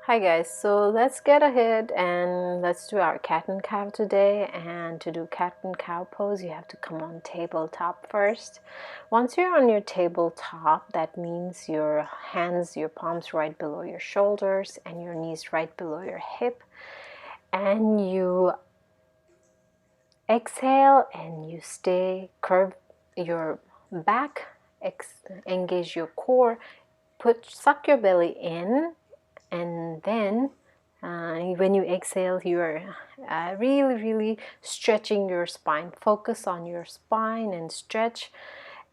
Hi guys, so let's get ahead and let's do our cat and cow today. And to do cat and cow pose, you have to come on tabletop first. Once you're on your tabletop, that means your hands, your palms right below your shoulders and your knees right below your hip. And you exhale and you stay, curve your back, engage your core, suck your belly in, and then when you exhale, you are really stretching your spine. Focus on your spine and stretch.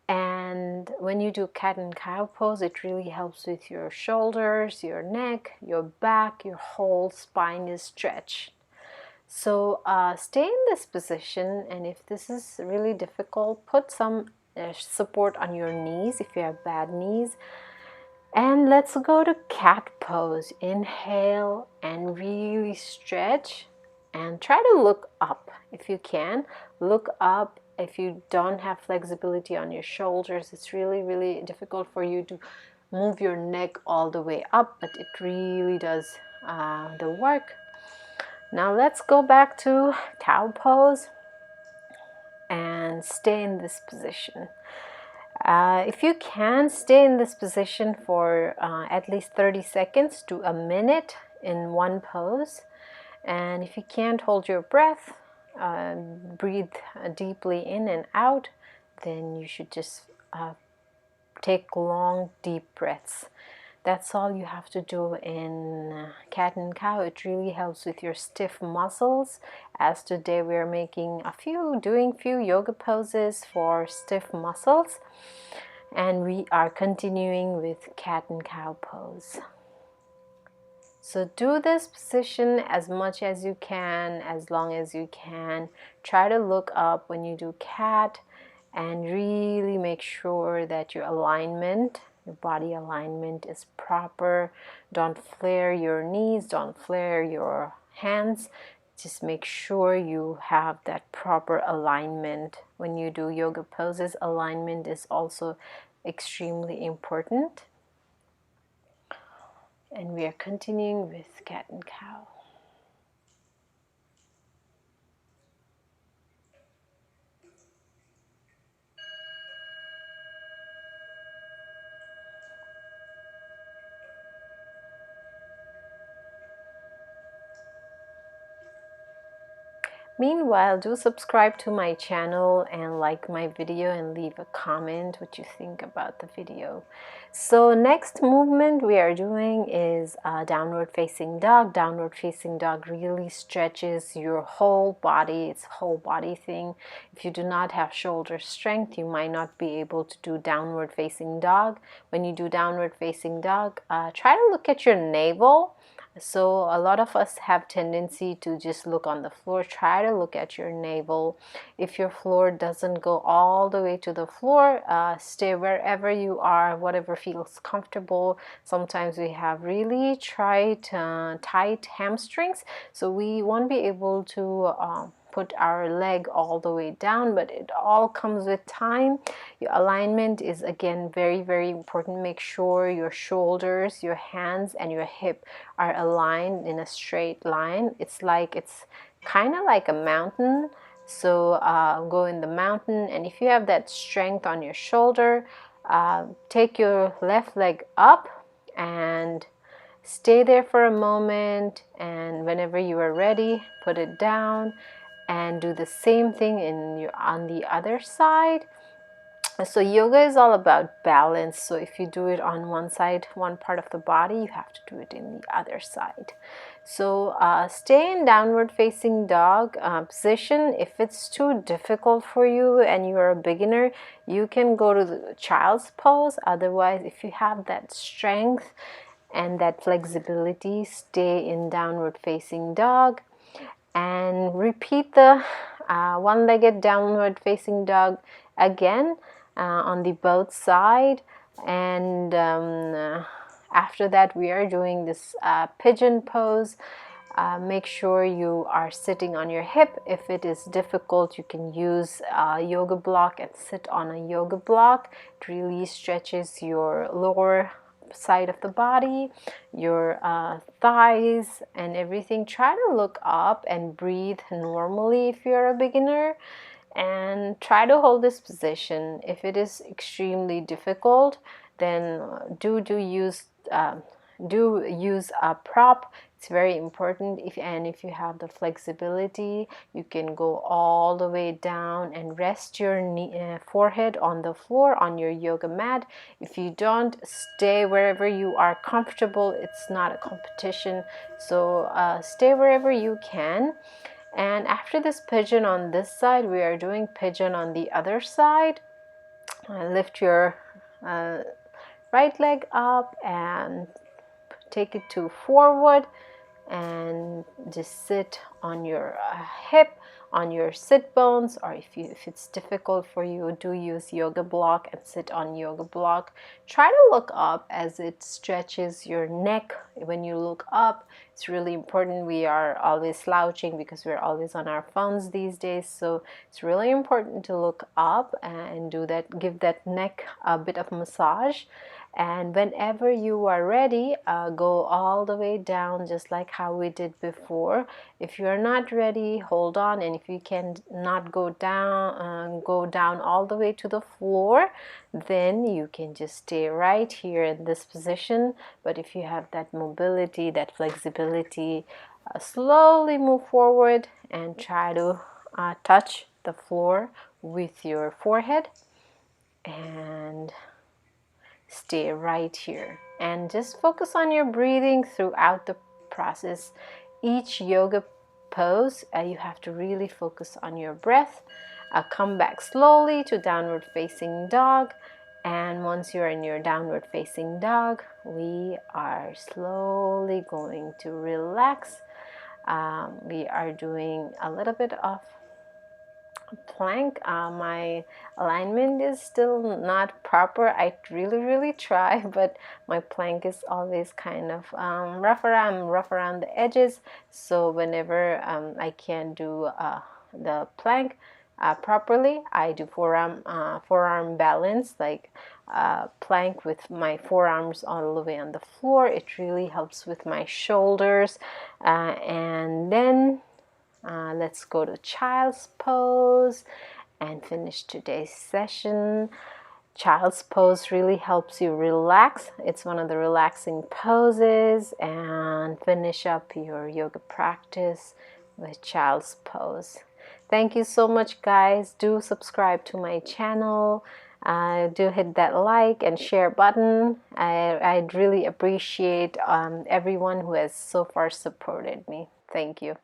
And when you do cat and cow pose, it really helps with your shoulders, your neck, your back, your whole spine is stretched. So stay in this position, and if this is really difficult, put some support on your knees if you have bad knees. And let's go to cat pose. Inhale and really stretch and try to look up if you can. Look up. If you don't have flexibility on your shoulders, it's really difficult for you to move your neck all the way up, but it really does the work. Now let's go back to cow pose and stay in this position. If you can, stay in this position for at least 30 seconds to a minute in one pose. And if you can't hold your breath, breathe deeply in and out, then you should just take long, deep breaths. That's all you have to do in cat and cow. It really helps with your stiff muscles. As today we are doing few yoga poses for stiff muscles. And we are continuing with cat and cow pose. So do this position as much as you can, as long as you can. Try to look up when you do cat and really make sure that your body alignment is proper. Don't flare your knees, don't flare your hands. Just make sure you have that proper alignment. When you do yoga poses, alignment is also extremely important. And we are continuing with cat and cow. Meanwhile, do subscribe to my channel and like my video and leave a comment what you think about the video. So next movement we are doing is downward facing dog. Downward facing dog really stretches your whole body. It's a whole body thing. If you do not have shoulder strength, you might not be able to do downward facing dog. When you do downward facing dog, try to look at your navel. So a lot of us have tendency to just look on the floor. Try to look at your navel. If your floor doesn't go all the way to the floor, stay wherever you are, whatever feels comfortable. Sometimes we have really tight hamstrings, so we won't be able to put our leg all the way down, but it all comes with time. Your alignment is again very important. Make sure your shoulders, your hands, and your hip are aligned in a straight line. It's kind of like a mountain. So go in the mountain, and if you have that strength on your shoulder, take your left leg up and stay there for a moment, and whenever you are ready, put it down and do the same thing on the other side. So yoga is all about balance. So if you do it on one side, one part of the body, you have to do it in the other side. So stay in downward facing dog position. If it's too difficult for you and you are a beginner, you can go to the child's pose. Otherwise, if you have that strength and that flexibility, stay in downward facing dog. And repeat the one-legged downward facing dog again on the both side. And after that we are doing this pigeon pose. Make sure you are sitting on your hip. If it is difficult, you can use a yoga block and sit on a yoga block. It really stretches your lower side of the body, your thighs and everything. Try to look up and breathe normally if you're a beginner, and try to hold this position. If it is extremely difficult, then do use a prop. It's very important. If you have the flexibility, you can go all the way down and rest your forehead on the floor on your yoga mat. If you don't, stay wherever you are comfortable. It's not a competition, so stay wherever you can. And after this pigeon on this side, we are doing pigeon on the other side. Lift your right leg up and take it to forward, and just sit on your hip, on your sit bones, or if it's difficult for you, do use yoga block and sit on yoga block. Try to look up as it stretches your neck. When you look up, it's really important. We are always slouching because we're always on our phones these days, so it's really important to look up and do that, give that neck a bit of massage. And whenever you are ready, go all the way down, just like how we did before. If you are not ready, hold on, and if you can not go down all the way to the floor, then you can just stay right here in this position. But if you have that mobility, that flexibility, slowly move forward and try to touch the floor with your forehead, and stay right here and just focus on your breathing throughout the process. Each yoga pose, you have to really focus on your breath. Come back slowly to downward facing dog, and once you're in your downward facing dog, we are slowly going to relax. We are doing a little bit of plank. My alignment is still not proper. I really try, but my plank is always kind of rough around the edges. So whenever I can't do the plank properly, I do forearm balance, like plank with my forearms all the way on the floor. It really helps with my shoulders. And then let's go to child's pose and finish today's session. Child's pose really helps you relax. It's one of the relaxing poses, and finish up your yoga practice with child's pose. Thank you so much, guys. Do subscribe to my channel. Do hit that like and share button. I'd really appreciate everyone who has so far supported me. Thank you.